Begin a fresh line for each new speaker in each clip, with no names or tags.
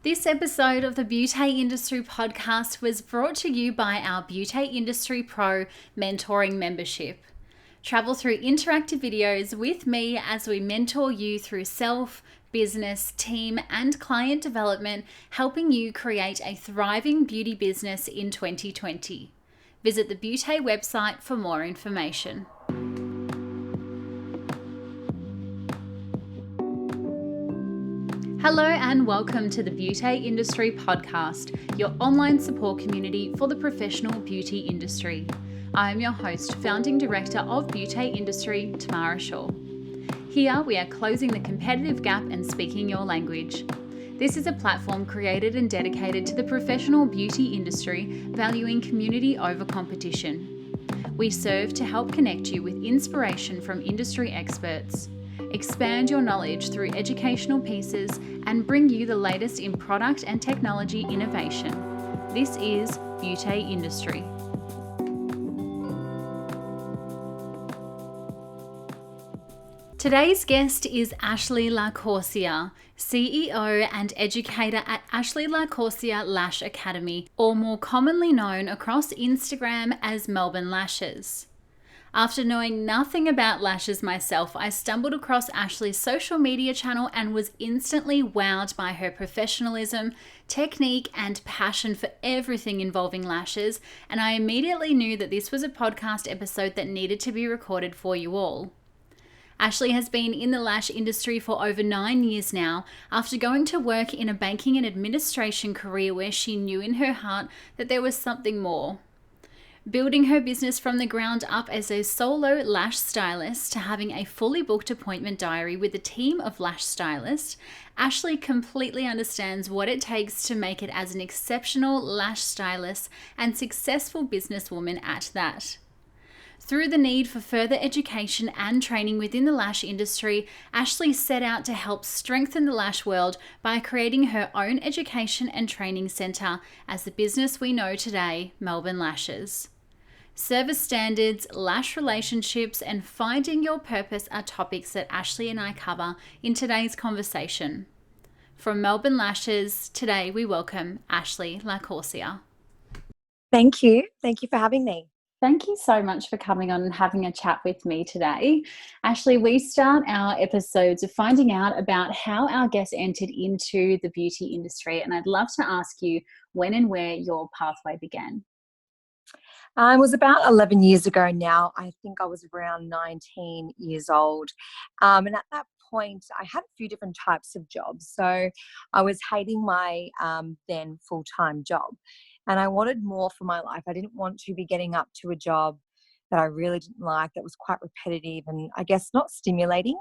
This episode of the Beauty Industry Podcast was brought to you by our Beauty Industry Pro Mentoring membership. Travel through interactive videos with me as we mentor you through self, business, team, and client development, helping you create a thriving beauty business in 2020. Visit the Beauty website for more information. Hello and welcome to the Beauty Industry Podcast, your online support community for the professional beauty industry. I am your host, founding director of Beauty Industry, Tamara Shaw. Here we are closing the competitive gap and speaking your language. This is a platform created and dedicated to the professional beauty industry, valuing community over competition. We serve to help connect you with inspiration from industry experts, expand your knowledge through educational pieces, and bring you the latest in product and technology innovation. This is Beauty Industry. Today's guest is Ashleigh Lacorcia, CEO and educator at Ashleigh Lacorcia Lash Academy, or more commonly known across Instagram as Melbourne Lashes. After knowing nothing about lashes myself, I stumbled across Ashleigh's social media channel and was instantly wowed by her professionalism, technique, and passion for everything involving lashes, and I immediately knew that this was a podcast episode that needed to be recorded for you all. Ashleigh has been in the lash industry for over 9 years now, after going to work in a banking and administration career where she knew in her heart that there was something more. Building her business from the ground up as a solo lash stylist to having a fully booked appointment diary with a team of lash stylists, Ashleigh completely understands what it takes to make it as an exceptional lash stylist and successful businesswoman at that. Through the need for further education and training within the lash industry, Ashleigh set out to help strengthen the lash world by creating her own education and training centre as the business we know today, Melbourne Lashes. Service standards, lash relationships, and finding your purpose are topics that Ashleigh and I cover in today's conversation. From Melbourne Lashes, today we welcome Ashleigh Lacorcia.
Thank you. Thank you for having me.
Thank you so much for coming on and having a chat with me today. Ashleigh, we start our episodes of finding out about how our guests entered into the beauty industry, and I'd love to ask you when and where your pathway began.
It was about 11 years ago now. I think I was around 19 years old. And at that point, I had a few different types of jobs. So I was hating my then full-time job. And I wanted more for my life. I didn't want to be getting up to a job that I really didn't like, that was quite repetitive and I guess not stimulating.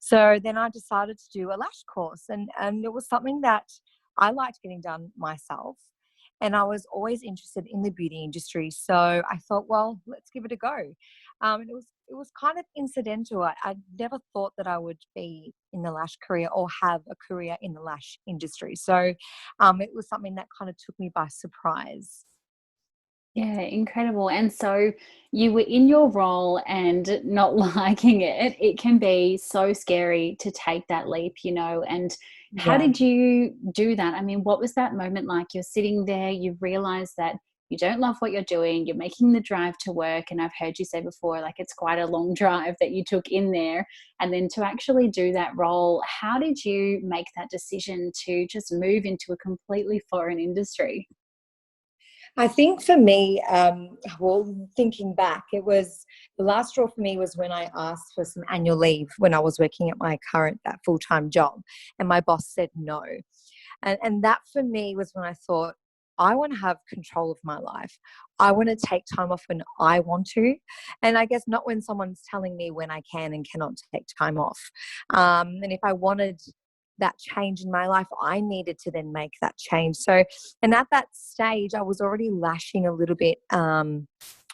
So then I decided to do a lash course. And it was something that I liked getting done myself. And I was always interested in the beauty industry. So I thought, well, let's give it a go. And it was kind of incidental. I never thought that I would be in the lash career or have a career in the lash industry. So it was something that kind of took me by surprise.
Yeah, incredible. And so you were in your role and not liking it. It can be so scary to take that leap, and how
Yeah.
did you do that? I mean, what was that moment like? You're sitting there, you realize that you don't love what you're doing, you're making the drive to work. And I've heard you say before, like it's quite a long drive that you took in there. And then to actually do that role, how did you make that decision to just move into a completely foreign industry?
I think for me, well, thinking back, it was the last straw for me was when I asked for some annual leave when I was working at my current, that full-time job, and my boss said no. And that for me was when I thought, I want to have control of my life. I want to take time off when I want to. And I guess not when someone's telling me when I can and cannot take time off. And if I wanted that change in my life, I needed to then make that change. So, and at that stage, I was already lashing a little bit on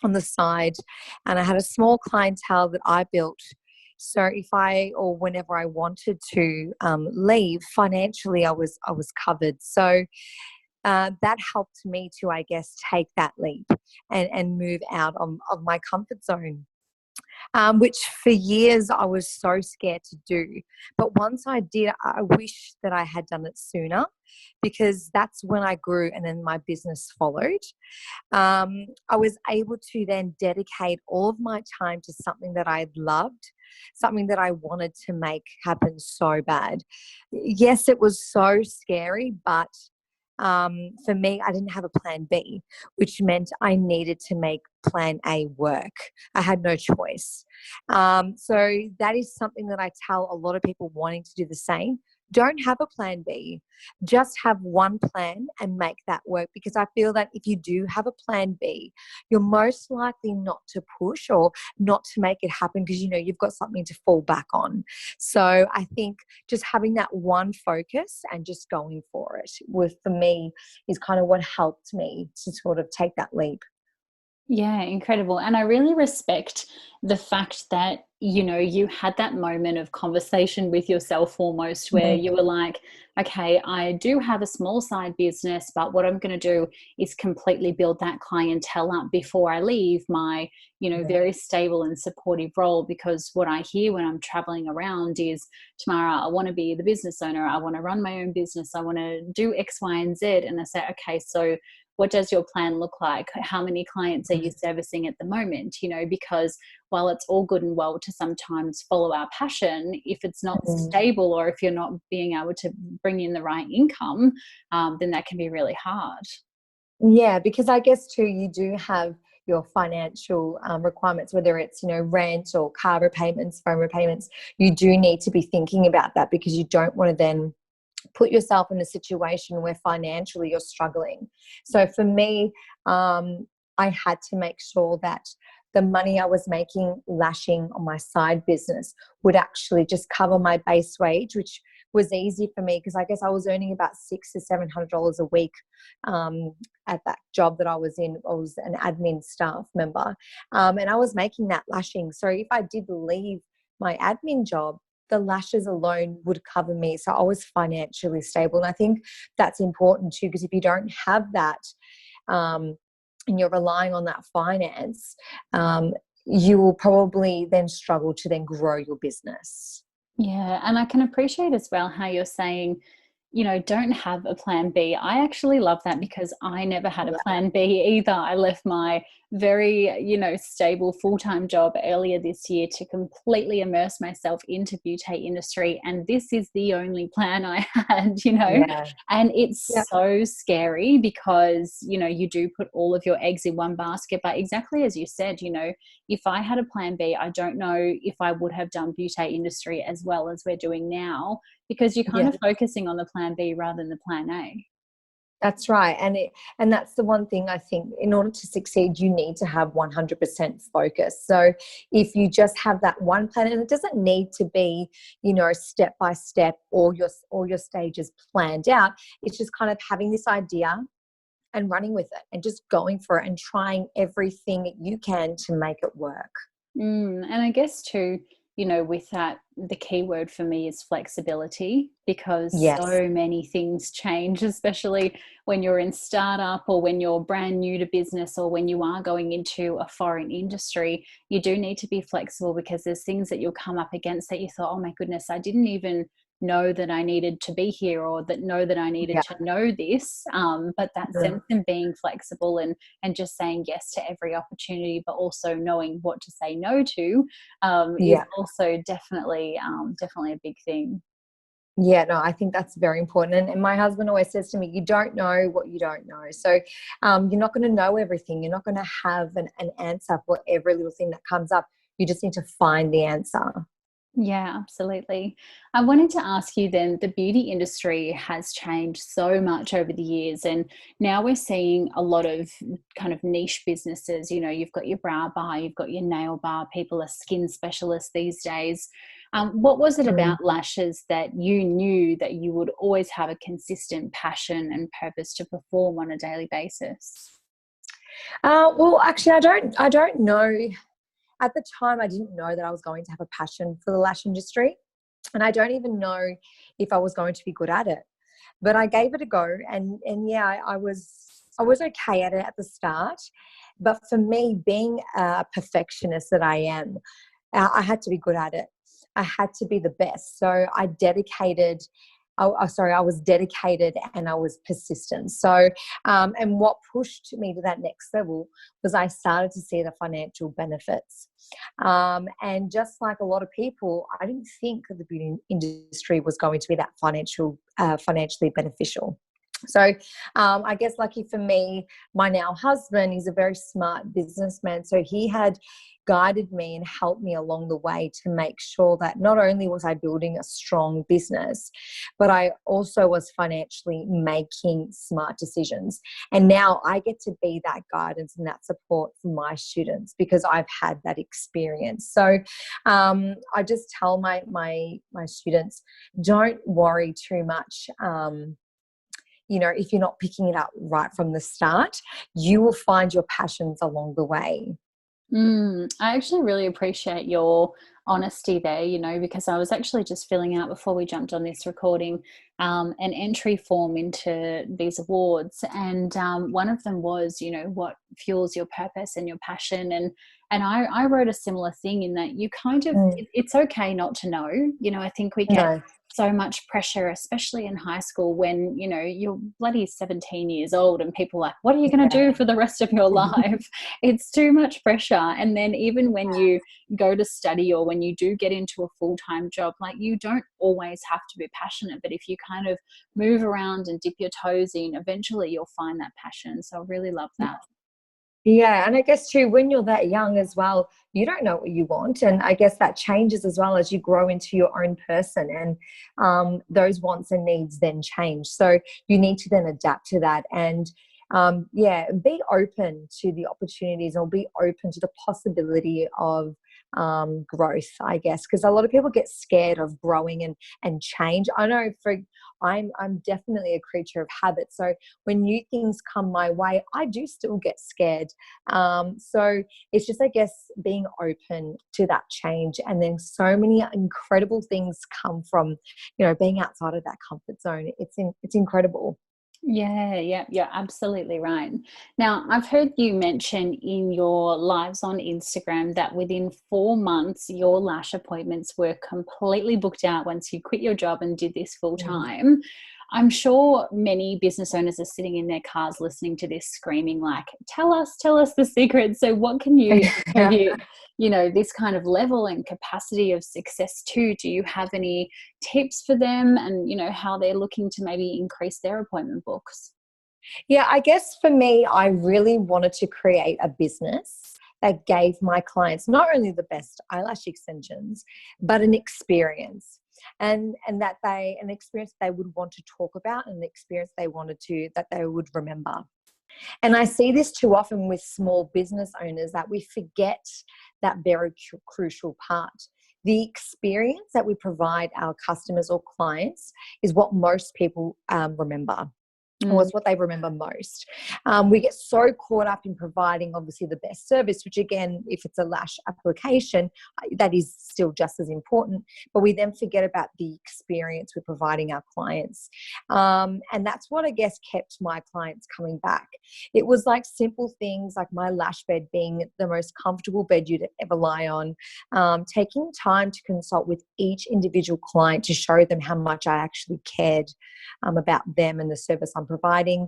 the side, and I had a small clientele that I built. So if I or whenever I wanted to leave financially, I was covered. So that helped me to, I guess, take that leap and move out of my comfort zone. which for years I was so scared to do. But once I did, I wish that I had done it sooner, because that's when I grew and then my business followed. I was able to then dedicate all of my time to something that I loved, something that I wanted to make happen so bad. Yes, it was so scary, but for me, I didn't have a plan B, which meant I needed to make plan A work. I had no choice. So that is something that I tell a lot of people wanting to do the same. Don't have a plan B. Just have one plan and make that work, because I feel that if you do have a plan B, you're most likely not to push or not to make it happen, because you know you've got something to fall back on. So I think just having that one focus and just going for it for me is kind of what helped me to sort of take that leap.
Yeah, incredible. And I really respect the fact that, you know, you had that moment of conversation with yourself almost where
Mm.
you were like, okay, I do have a small side business, but what I'm going to do is completely build that clientele up before I leave my, you know,
Yeah.
very stable and supportive role. Because what I hear when I'm traveling around is, Tamara, I want to be the business owner. I want to run my own business. I want to do X, Y, and Z. And I say, okay, so what does your plan look like? How many clients are you servicing at the moment? You know, because while it's all good and well to sometimes follow our passion, if it's not
Mm.
stable or if you're not being able to bring in the right income, then that can be really hard.
Yeah, because I guess too, you do have your financial requirements, whether it's, you know, rent or car repayments, phone repayments. You do need to be thinking about that, because you don't want to then put yourself in a situation where financially you're struggling. So for me, I had to make sure that the money I was making lashing on my side business would actually just cover my base wage, which was easy for me because I guess I was earning about $600 to $700 a week at that job that I was in. I was an admin staff member, and I was making that lashing. So if I did leave my admin job, the lashes alone would cover me. So I was financially stable. And I think that's important too, because if you don't have that, and you're relying on that finance, you will probably then struggle to then grow your business.
Yeah, and I can appreciate as well how you're saying, you know, don't have a plan B. I actually love that because I never had a plan B either. I left my very, you know, stable full-time job earlier this year to completely immerse myself into beauty industry. And this is the only plan I had, you know.
Yeah.
And
Yeah.
it's so scary because, you know, you do put all of your eggs in one basket. But exactly as you said, you know, if I had a plan B, I don't know if I would have done beauty industry as well as we're doing now, because you're kind
Yeah.
of focusing on the plan B rather than the plan A.
That's right. And that's the one thing I think in order to succeed, you need to have 100% focus. So if you just have that one plan, and it doesn't need to be, you know, step by step, all your stages planned out. It's just kind of having this idea and running with it and just going for it and trying everything you can to make it work.
And I guess too, you know, with that, the key word for me is flexibility, because
Yes.
so many things change, especially when you're in startup or when you're brand new to business or when you are going into a foreign industry. You do need to be flexible because there's things that you'll come up against that you thought, oh my goodness, I didn't even know that I needed to be here, or that I needed
Yeah.
to know this. But that sense in being flexible and just saying yes to every opportunity, but also knowing what to say no to, is
Yeah.
also definitely a big thing.
Yeah, no, I think that's very important. And my husband always says to me, you don't know what you don't know. So you're not going to know everything. You're not going to have an answer for every little thing that comes up. You just need to find the answer.
Yeah, absolutely. I wanted to ask you then, the beauty industry has changed so much over the years, and now we're seeing a lot of kind of niche businesses. You know, you've got your brow bar, you've got your nail bar, people are skin specialists these days. What was it
Mm.
about lashes that you knew that you would always have a consistent passion and purpose to perform on a daily basis?
Well, actually, I don't know. At the time, I didn't know that I was going to have a passion for the lash industry. And I don't even know if I was going to be good at it. But I gave it a go. And yeah, I was I was okay at it at the start, but for me, being a perfectionist that I am, I had to be good at it. I had to be the best. So I was dedicated and I was persistent. So, and what pushed me to that next level was I started to see the financial benefits. And just like a lot of people, I didn't think that the beauty industry was going to be that financially beneficial. So I guess lucky for me, my now husband is a very smart businessman. So he had guided me and helped me along the way to make sure that not only was I building a strong business, but I also was financially making smart decisions. And now I get to be that guidance and that support for my students because I've had that experience. So I just tell my students, don't worry too much. If you're not picking it up right from the start, you will find your passions along the way.
I actually really appreciate your honesty there, because I was actually just filling out before we jumped on this recording an entry form into these awards. And one of them was, what fuels your purpose and your passion. And I wrote a similar thing in that you kind of, it's okay not to know. I think we get so much pressure, especially in high school when, you're bloody 17 years old and people are like, what are you going to do for the rest of your life? It's too much pressure. And then even when you go to study or when you do get into a full-time job, like you don't always have to be passionate, but if you kind of move around and dip your toes in, eventually you'll find that passion. So I really love that.
Yeah, and I guess too, when you're that young as well, you don't know what you want, and I guess that changes as well as you grow into your own person, and those wants and needs then change. So you need to then adapt to that, and be open to the opportunities, or be open to the possibility of growth, I guess, because a lot of people get scared of growing and change. I know I'm definitely a creature of habit. So when new things come my way, I do still get scared. So it's just, I guess, being open to that change. And then so many incredible things come from, being outside of that comfort zone. It's incredible.
Yeah, you're absolutely right. Now, I've heard you mention in your lives on Instagram that within 4 months, your lash appointments were completely booked out once you quit your job and did this full time. I'm sure many business owners are sitting in their cars listening to this screaming like, tell us the secret. So what can you attribute, this kind of level and capacity of success to? Do you have any tips for them and, how they're looking to maybe increase their appointment books?
Yeah, I guess for me, I really wanted to create a business that gave my clients not only the best eyelash extensions, but an experience. And that an experience they would want to talk about, and an experience that they would remember. And I see this too often with small business owners, that we forget that very crucial part. The experience that we provide our customers or clients is what most people remember. Was what they remember most. We get so caught up in providing, obviously, the best service, which again, if it's a lash application, that is still just as important. But we then forget about the experience we're providing our clients. And that's what, I guess, kept my clients coming back. It was like simple things like my lash bed being the most comfortable bed you'd ever lie on, taking time to consult with each individual client to show them how much I actually cared about them and the service I'm providing,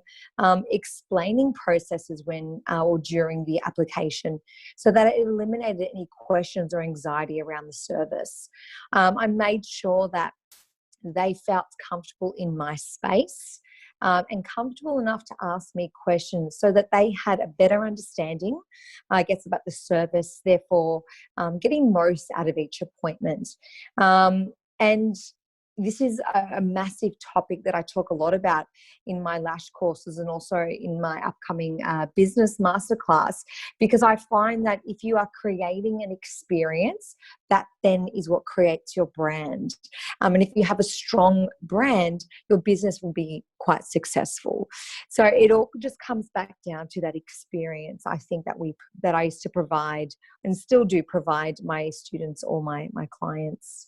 explaining processes when or during the application so that it eliminated any questions or anxiety around the service. I made sure that they felt comfortable in my space and comfortable enough to ask me questions so that they had a better understanding, I guess, about the service, therefore getting most out of each appointment. And this is a massive topic that I talk a lot about in my lash courses and also in my upcoming business masterclass, because I find that if you are creating an experience, that then is what creates your brand. And if you have a strong brand, your business will be quite successful. So it all just comes back down to that experience, I think, that I used to provide and still do provide my students or my clients.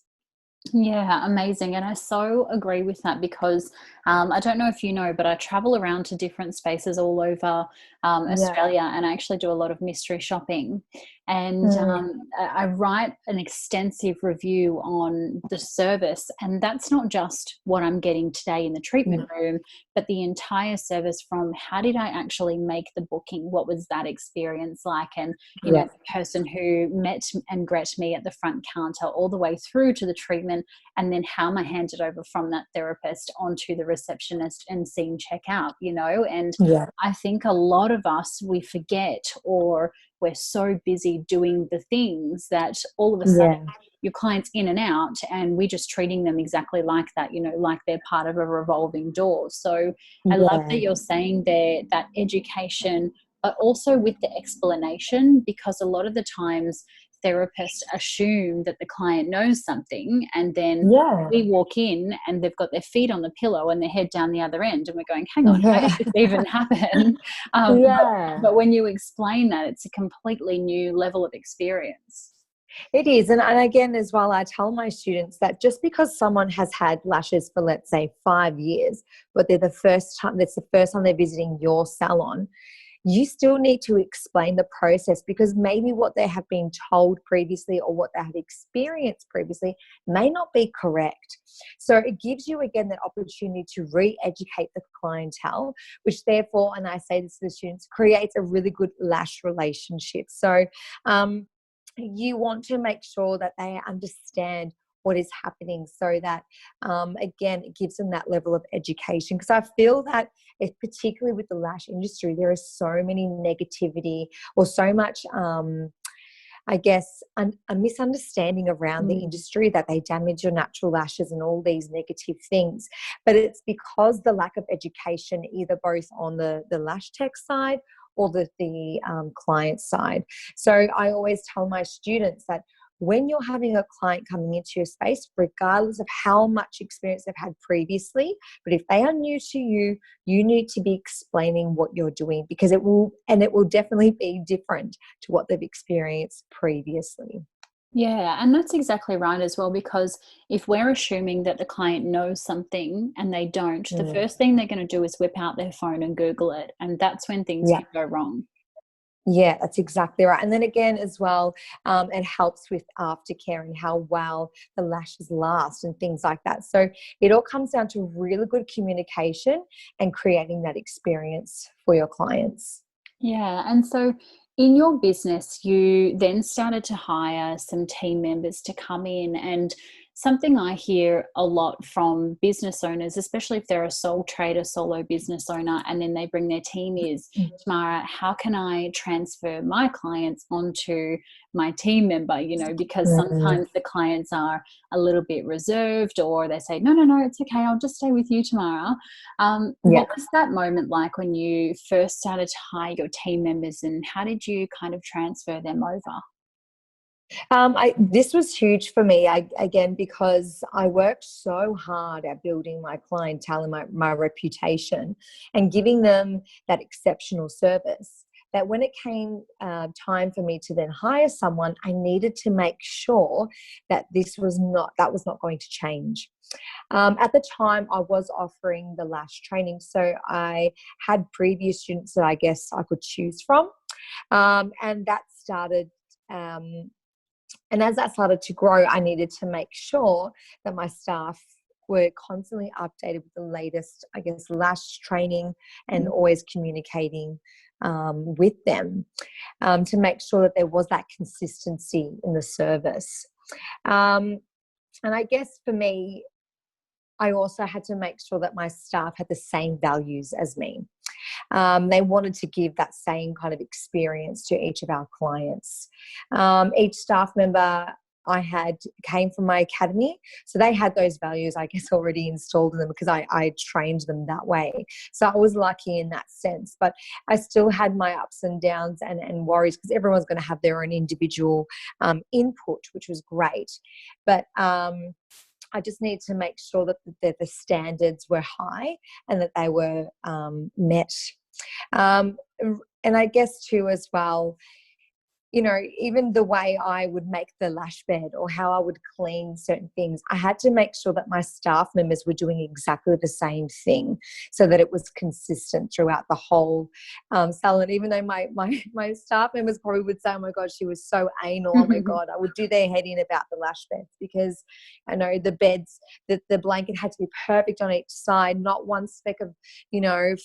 Yeah, amazing. And I so agree with that because I don't know if you know, but I travel around to different spaces all over
Yeah.
Australia, and I actually do a lot of mystery shopping. And
Mm,
I write an extensive review on the service. And that's not just what I'm getting today in the treatment
mm,
room, but the entire service from how did I actually make the booking? What was that experience like? And
yeah.
the person who met and gret me at the front counter all the way through to the treatment, and then how am I handed over from that therapist onto the receptionist and seen check out, and
Yeah.
I think a lot of us, we forget, or we're so busy doing the things that all of a sudden
Yeah.
your client's in and out, and we're just treating them exactly like that, like they're part of a revolving door. So I love that
Yeah.
you're saying there that education, but also with the explanation, because a lot of the times therapists assume that the client knows something, and then
Yeah.
we walk in and they've got their feet on the pillow and their head down the other end, and we're going, hang on, how did
Yeah.
this even happen? But,
Yeah.
but when you explain that, it's a completely new level of experience.
It is. And again, as well, I tell my students that just because someone has had lashes for, let's say, 5 years, but that's the first time they're visiting your salon, you still need to explain the process, because maybe what they have been told previously or what they have experienced previously may not be correct. So it gives you, again, that opportunity to re-educate the clientele, which therefore, and I say this to the students, creates a really good lash relationship. So, you want to make sure that they understand what is happening, so that again, it gives them that level of education, because I feel that particularly with the lash industry, there is so many negativity, or so much I guess a misunderstanding around the
Mm.
industry, that they damage your natural lashes and all these negative things. But it's because the lack of education, either both on the lash tech side or the client side. So I always tell my students that when you're having a client coming into your space, regardless of how much experience they've had previously, but if they are new to you, you need to be explaining what you're doing, because it will definitely be different to what they've experienced previously.
Yeah, and that's exactly right as well, because if we're assuming that the client knows something and they don't, the
Mm.
first thing they're going to do is whip out their phone and Google it. And that's when things
Yeah.
can go wrong.
Yeah, that's exactly right. And then again, as well, it helps with aftercare and how well the lashes last and things like that. So it all comes down to really good communication and creating that experience for your clients.
Yeah. And so in your business, you then started to hire some team members to come in. And something I hear a lot from business owners, especially if they're a sole trader, solo business owner, and then they bring their team, is, Tamara, how can I transfer my clients onto my team member? Because
Mm.
sometimes the clients are a little bit reserved, or they say, no, no, no, it's okay. I'll just stay with you, Tamara.
Yeah.
What was that moment like when you first started to hire your team members, and how did you kind of transfer them over?
This was huge for me, again, because I worked so hard at building my clientele and my reputation and giving them that exceptional service, that when it came time for me to then hire someone, I needed to make sure that that was not going to change. At the time, I was offering the lash training, so I had previous students that I guess I could choose from, and that started. And as that started to grow, I needed to make sure that my staff were constantly updated with the latest, I guess, lash training, and
Mm.
always communicating with them, to make sure that there was that consistency in the service. Um, and I guess for me, I also had to make sure that my staff had the same values as me. They wanted to give that same kind of experience to each of our clients. Each staff member I had came from my academy, so they had those values, I guess, already installed in them, because I trained them that way. So I was lucky in that sense, but I still had my ups and downs and worries, because everyone's going to have their own individual input, which was great. But I just need to make sure that the standards were high and that they were met. Um, and I guess too, as well, even the way I would make the lash bed or how I would clean certain things, I had to make sure that my staff members were doing exactly the same thing so that it was consistent throughout the whole salon. Even though my staff members probably would say, oh my God, she was so anal. Oh my God, I would do their head in about the lash beds, because I know the beds, the blanket had to be perfect on each side, not one speck of,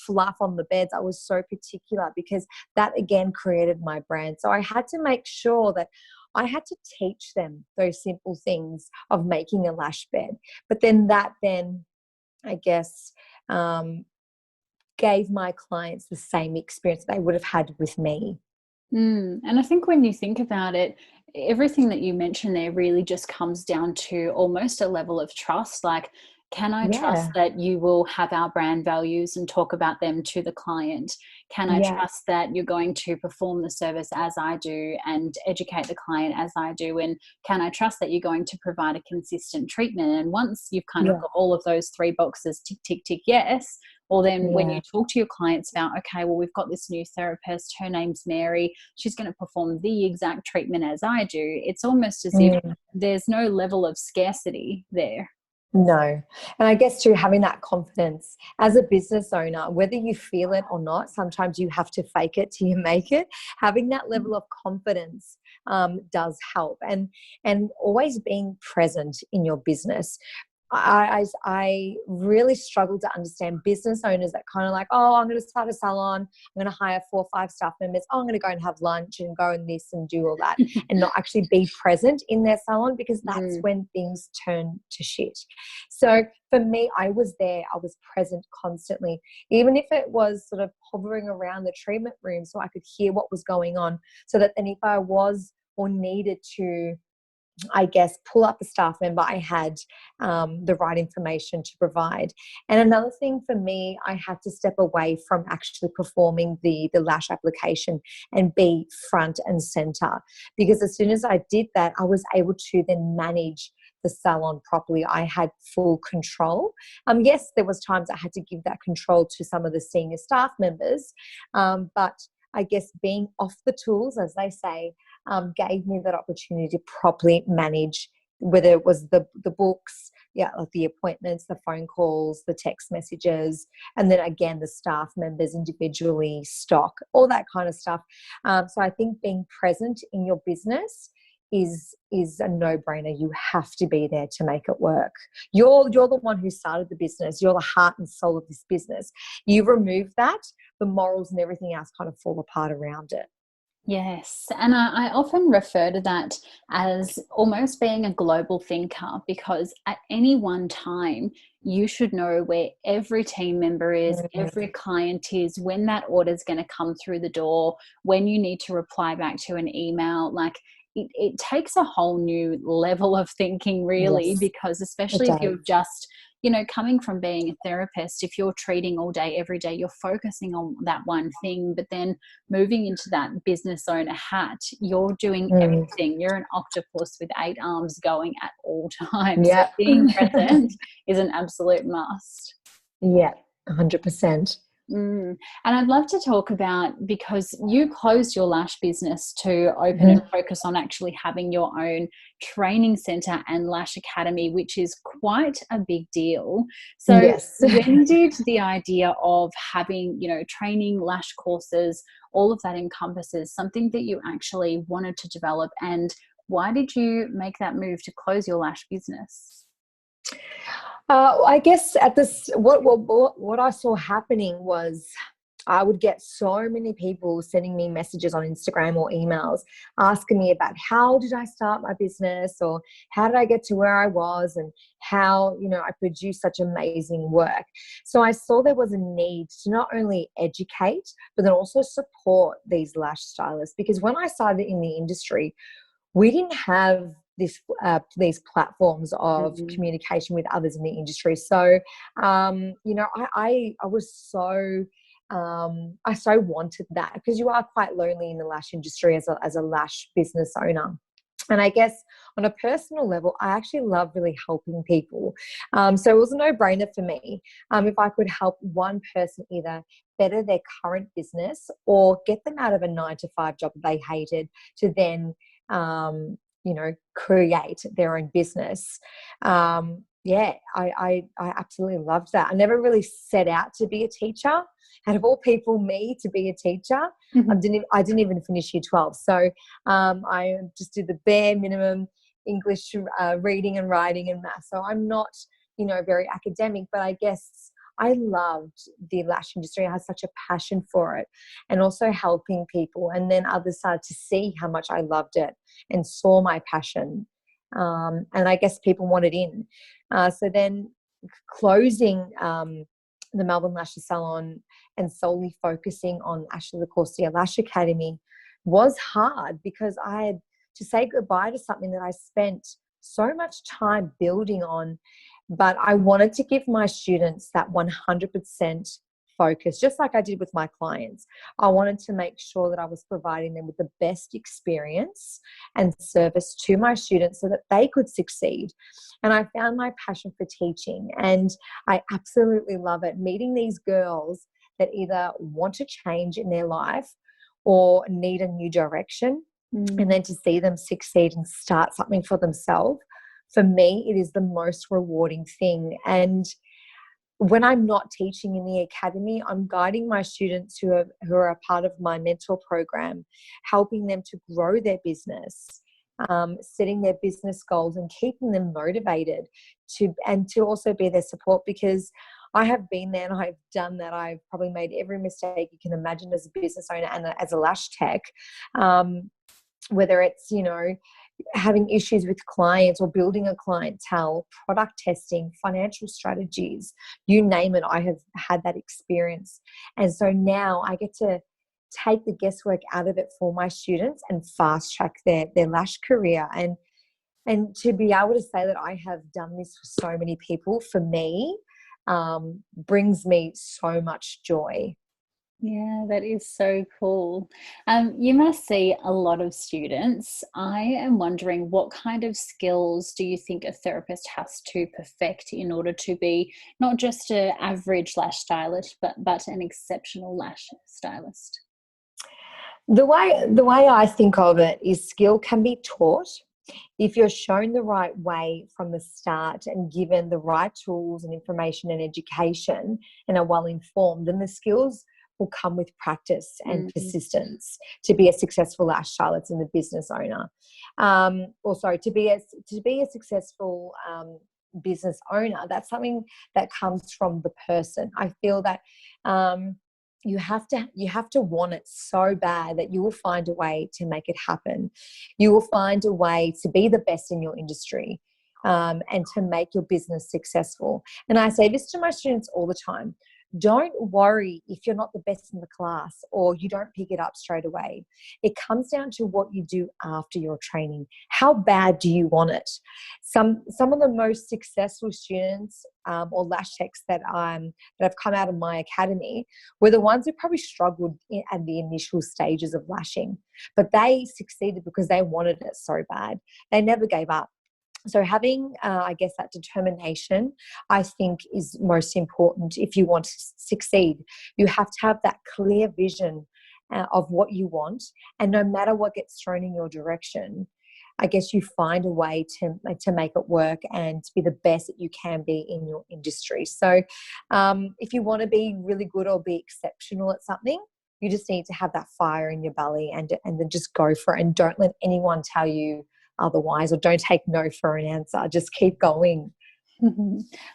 fluff on the beds. I was so particular because that again created my brand. So I had to make sure that I had to teach them those simple things of making a lash bed. But then I guess gave my clients the same experience they would have had with me.
And I think when you think about it, everything that you mentioned there really just comes down to almost a level of trust. Like, can I trust that you will have our brand values and talk about them to the client? Can I trust that you're going to perform the service as I do and educate the client as I do? And can I trust that you're going to provide a consistent treatment? And once you've kind of got all of those three boxes, tick, tick, tick, yes. Or then when you talk to your clients about, okay, well, we've got this new therapist, her name's Mary, she's going to perform the exact treatment as I do. It's almost as if there's no level of scarcity there.
No. And I guess too, having that confidence as a business owner, whether you feel it or not, sometimes you have to fake it till you make it. Having that level of confidence does help, and always being present in your business. I really struggle to understand business owners that kind of like, oh, I'm going to start a salon, I'm going to hire 4 or 5 staff members, oh, I'm going to go and have lunch and go and this and do all that, and not actually be present in their salon, because that's when things turn to shit. So for me, I was there, I was present constantly, even if it was sort of hovering around the treatment room so I could hear what was going on, so that then if I was or needed to, I guess, pull up a staff member, I had the right information to provide. And another thing for me, I had to step away from actually performing the lash application and be front and center, because as soon as I did that, I was able to then manage the salon properly. I had full control. Yes, there was times I had to give that control to some of the senior staff members, but I guess being off the tools, as they say, gave me that opportunity to properly manage, whether it was the books, like the appointments, the phone calls, the text messages, and then again the staff members individually, stock, all that kind of stuff. So I think being present in your business is a no-brainer. You have to be there to make it work. You're the one who started the business. You're the heart and soul of this business. You remove that, the morals and everything else kind of fall apart around it.
Yes. And I often refer to that as almost being a global thinker, because at any one time, you should know where every team member is, every client is, when that order is going to come through the door, when you need to reply back to an email. Like, it takes a whole new level of thinking, really, because especially if you're just, coming from being a therapist, if you're treating all day, every day, you're focusing on that one thing, but then moving into that business owner hat, you're doing everything. You're an octopus with 8 arms going at all times. So being present is an absolute must.
Yeah, 100%.
And I'd love to talk about, because you closed your lash business to open and focus on actually having your own training center and lash academy, which is quite a big deal. So when did the idea of having, training, lash courses, all of that encompasses something that you actually wanted to develop, and why did you make that move to close your lash business?
I guess at this, what I saw happening was I would get so many people sending me messages on Instagram or emails asking me about how did I start my business, or how did I get to where I was, and how, I produced such amazing work. So I saw there was a need to not only educate, but then also support these lash stylists, because when I started in the industry, we didn't have these platforms of communication with others in the industry. So, I was so, I so wanted that, because you are quite lonely in the lash industry as a lash business owner. And I guess on a personal level, I actually love really helping people. So it was a no-brainer for me. If I could help one person either better their current business or get them out of a 9-to-5 job that they hated to then, create their own business. I absolutely loved that. I never really set out to be a teacher. Out of all people, me to be a teacher, I didn't even finish year 12. So I just did the bare minimum English reading and writing and math. So I'm not, very academic, but I guess I loved the lash industry. I had such a passion for it and also helping people. And then others started to see how much I loved it and saw my passion. And I guess people wanted in. So then closing the Melbourne Lashes Salon and solely focusing on Ashleigh Lacorcia Lash Academy was hard because I had to say goodbye to something that I spent so much time building on. But I wanted to give my students that 100% focus, just like I did with my clients. I wanted to make sure that I was providing them with the best experience and service to my students so that they could succeed. And I found my passion for teaching, and I absolutely love it. Meeting these girls that either want to change in their life or need a new direction, and then to see them succeed and start something for themselves. For me, it is the most rewarding thing. And when I'm not teaching in the academy, I'm guiding my students who are a part of my mentor program, helping them to grow their business, setting their business goals and keeping them motivated to also be their support, because I have been there and I've done that. I've probably made every mistake you can imagine as a business owner and as a lash tech, whether it's, having issues with clients or building a clientele, product testing, financial strategies, you name it. I have had that experience. And so now I get to take the guesswork out of it for my students and fast track their lash career. And to be able to say that I have done this for so many people, for me, brings me so much joy.
Yeah, that is so cool. You must see a lot of students. I am wondering, what kind of skills do you think a therapist has to perfect in order to be not just an average lash stylist, but an exceptional lash stylist?
The way I think of it is skill can be taught. If you're shown the right way from the start and given the right tools and information and education and are well informed, then the skills will come with practice and persistence to be a successful lash stylist and a business owner. To be a successful business owner, that's something that comes from the person. I feel that you have to want it so bad that you will find a way to make it happen. You will find a way to be the best in your industry, and to make your business successful. And I say this to my students all the time. Don't worry if you're not the best in the class or you don't pick it up straight away. It comes down to what you do after your training. How bad do you want it? Some of the most successful students or lash techs that have come out of my academy were the ones who probably struggled at the initial stages of lashing, but they succeeded because they wanted it so bad. They never gave up. So having, I guess, that determination, I think, is most important if you want to succeed. You have to have that clear vision of what you want, and no matter what gets thrown in your direction, I guess you find a way to make it work and to be the best that you can be in your industry. So if you want to be really good or be exceptional at something, you just need to have that fire in your belly and then just go for it, and don't let anyone tell you otherwise, or don't take no for an answer. Just keep going.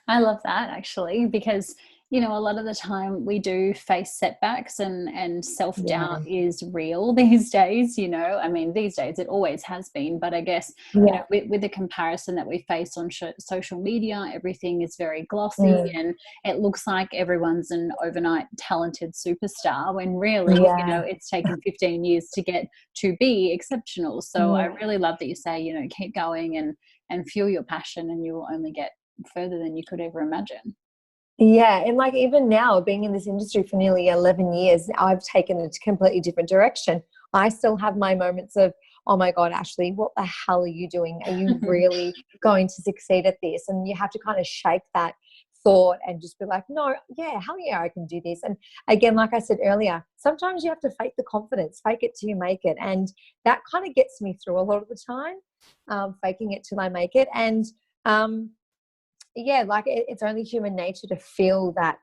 I love that, actually, because a lot of the time we do face setbacks, and self-doubt is real these days. I mean, these days it always has been, but I guess with the comparison that we face on social media, everything is very glossy and it looks like everyone's an overnight talented superstar, when really it's taken 15 years to get to be exceptional. So I really love that you say keep going and fuel your passion, and you will only get further than you could ever imagine.
Yeah, and like even now, being in this industry for nearly 11 years, I've taken a completely different direction. I still have my moments of oh my God, Ashleigh, what the hell are you doing? Are you really going to succeed at this? And you have to kind of shake that thought and just be like, no, yeah, hell yeah, I can do this. And again, like I said earlier, sometimes you have to fake the confidence, fake it till you make it. And that kind of gets me through a lot of the time, faking it till I make it. And yeah, like it's only human nature to feel that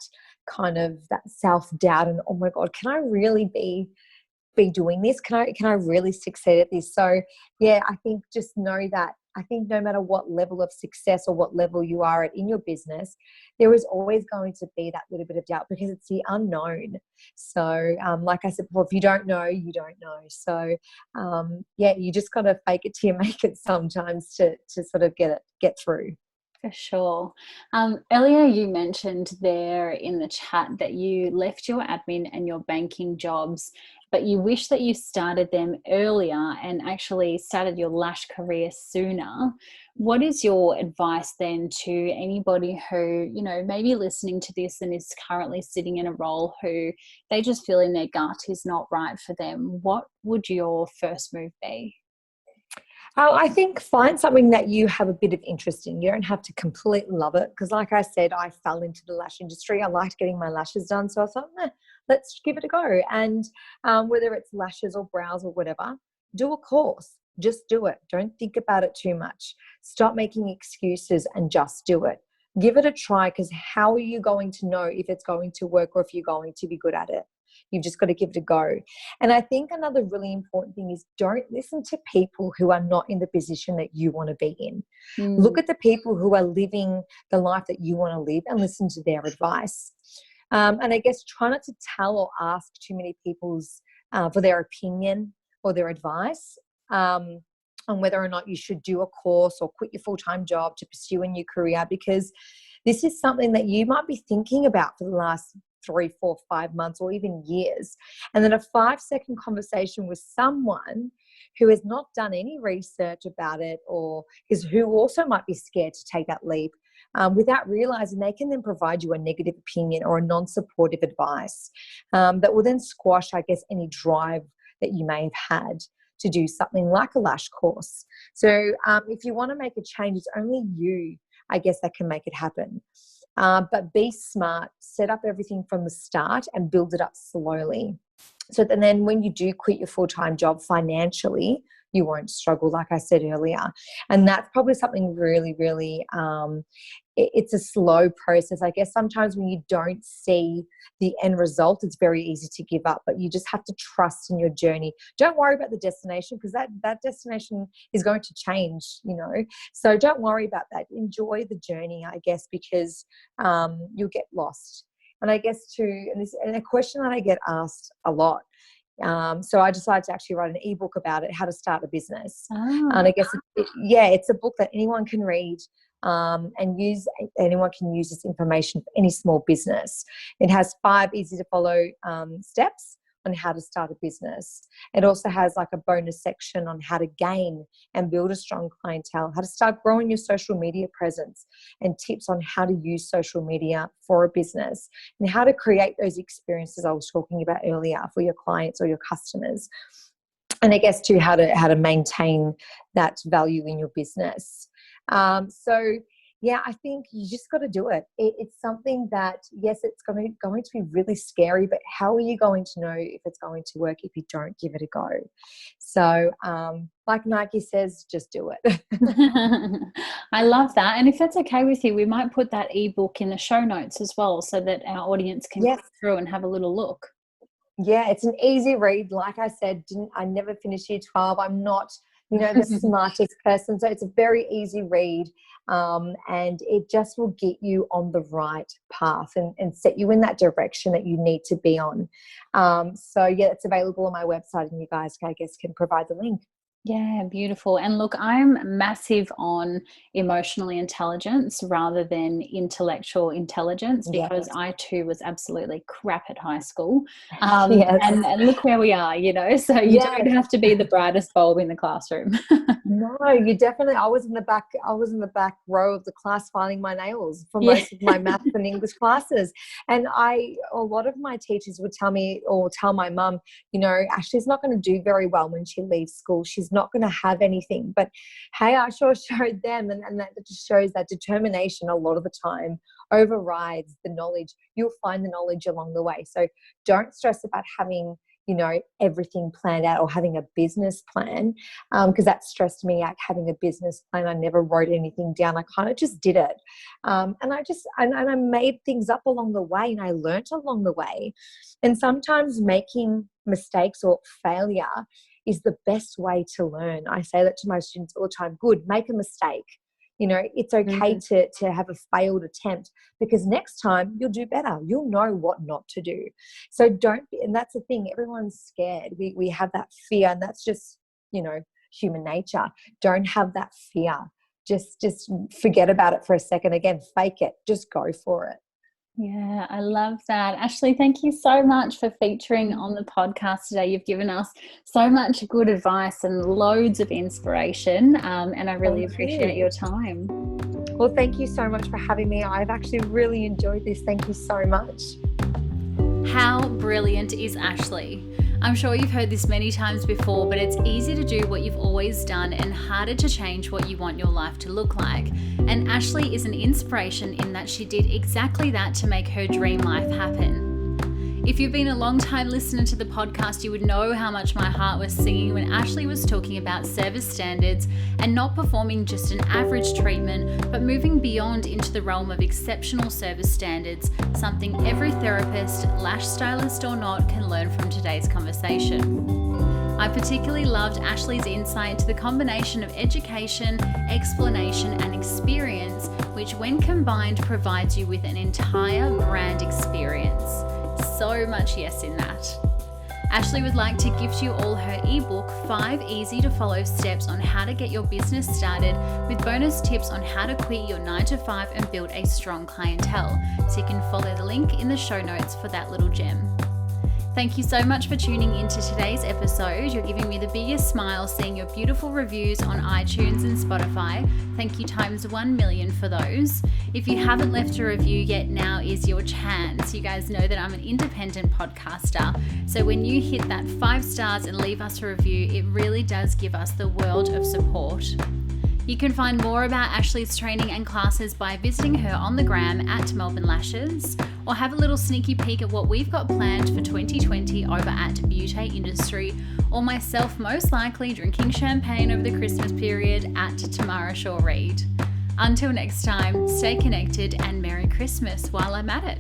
kind of that self-doubt and, oh my God, can I really be doing this? Can I really succeed at this? So yeah, I think just know that I think no matter what level of success or what level you are at in your business, there is always going to be that little bit of doubt because it's the unknown. So like I said before, if you don't know, you don't know. So yeah, you just got to fake it till you make it sometimes to sort of get through.
For sure. Earlier you mentioned there in the chat that you left your admin and your banking jobs, but you wish that you started them earlier and actually started your lash career sooner. What is your advice then to anybody who, you know, may be listening to this and is currently sitting in a role who they just feel in their gut is not right for them? What would your first move be?
I think find something that you have a bit of interest in. You don't have to completely love it because like I said, I fell into the lash industry. I liked getting my lashes done. So I thought, let's give it a go. And whether it's lashes or brows or whatever, do a course. Just do it. Don't think about it too much. Stop making excuses and just do it. Give it a try because how are you going to know if it's going to work or if you're going to be good at it? You've just got to give it a go. And I think another really important thing is don't listen to people who are not in the position that you want to be in. Look at the people who are living the life that you want to live and listen to their advice. And I guess try not to tell or ask too many people's for their opinion or their advice on whether or not you should do a course or quit your full-time job to pursue a new career, because this is something that you might be thinking about for the last 3, 4, 5 months or even years. And then a 5-second conversation with someone who has not done any research about it or who also might be scared to take that leap without realizing they can then provide you a negative opinion or a non-supportive advice that will then squash, I guess, any drive that you may have had to do something like a lash course. So if you want to make a change, it's only you, I guess, that can make it happen. But be smart, set up everything from the start and build it up slowly. So that then when you do quit your full-time job financially, you won't struggle, like I said earlier. And that's probably something really, really, it's a slow process. I guess sometimes when you don't see the end result, it's very easy to give up, but you just have to trust in your journey. Don't worry about the destination because that destination is going to change, you know. So don't worry about that. Enjoy the journey, I guess, because you'll get lost. And I guess and a question that I get asked a lot. So I decided to actually write an ebook about it, how to start a business. And I guess, it's a book that anyone can read and anyone can use this information for any small business. It has 5 easy to follow steps on how to start a business. It also has like a bonus section on how to gain and build a strong clientele, how to start growing your social media presence, and tips on how to use social media for a business and how to create those experiences I was talking about earlier for your clients or your customers. And I guess too, how to maintain that value in your business. So yeah, I think you just got to do it. It's something that, yes, it's going to be really scary, but how are you going to know if it's going to work if you don't give it a go? So like Nike says, just do it.
I love that. And if that's okay with you, we might put that ebook in the show notes as well so that our audience can go through and have a little look.
Yeah, it's an easy read. Like I said, I never finished year 12. I'm not, the smartest person. So it's a very easy read. And it just will get you on the right path and set you in that direction that you need to be on. So yeah, it's available on my website and you guys, I guess, can provide the link.
Yeah, beautiful. And look, I'm massive on emotional intelligence rather than intellectual intelligence because I too was absolutely crap at high school. And look where we are, so you don't have to be the brightest bulb in the classroom.
No, you definitely. I was in the back row of the class filing my nails for most of my math and English classes. And a lot of my teachers would tell me or tell my mum, Ashleigh's not going to do very well when she leaves school. She's is not going to have anything. But hey, I sure showed them, and that just shows that determination a lot of the time overrides the knowledge. You'll find the knowledge along the way. So don't stress about having, you know, everything planned out or having a business plan, because that stressed me out, having a business plan. I never wrote anything down. I kind of just did it. And I made things up along the way, and I learnt along the way. And sometimes making mistakes or failure is the best way to learn. I say that to my students all the time. Good, make a mistake. You know, it's okay to have a failed attempt, because next time you'll do better. You'll know what not to do. So don't be, and that's the thing, everyone's scared. We have that fear, and that's just, you know, human nature. Don't have that fear. Just forget about it for a second. Again, fake it. Just go for it.
Yeah, I love that. Ashleigh, thank you so much for featuring on the podcast today. You've given us so much good advice and loads of inspiration, and I really appreciate your time.
Well, thank you so much for having me. I've actually really enjoyed this. Thank you so much.
How brilliant is Ashleigh? I'm sure you've heard this many times before, but it's easy to do what you've always done and harder to change what you want your life to look like. And Ashleigh is an inspiration in that she did exactly that to make her dream life happen. If you've been a long time listener to the podcast, you would know how much my heart was singing when Ashleigh was talking about service standards and not performing just an average treatment, but moving beyond into the realm of exceptional service standards, something every therapist, lash stylist or not, can learn from today's conversation. I particularly loved Ashleigh's insight to the combination of education, explanation, and experience, which when combined provides you with an entire brand experience. So much yes in that. Ashleigh would like to gift you all her ebook, 5 easy to follow steps on how to get your business started, with bonus tips on how to quit your 9-to-5 and build a strong clientele. So you can follow the link in the show notes for that little gem. Thank you so much for tuning into today's episode. You're giving me the biggest smile seeing your beautiful reviews on iTunes and Spotify. Thank you times 1 million for those. If you haven't left a review yet, now is your chance. You guys know that I'm an independent podcaster. So when you hit that 5 stars and leave us a review, it really does give us the world of support. You can find more about Ashleigh's training and classes by visiting her on the gram at Melbourne Lashes, or have a little sneaky peek at what we've got planned for 2020 over at Beauty Industry, or myself most likely drinking champagne over the Christmas period at Tamara Shaw Reid. Until next time, stay connected and Merry Christmas while I'm at it.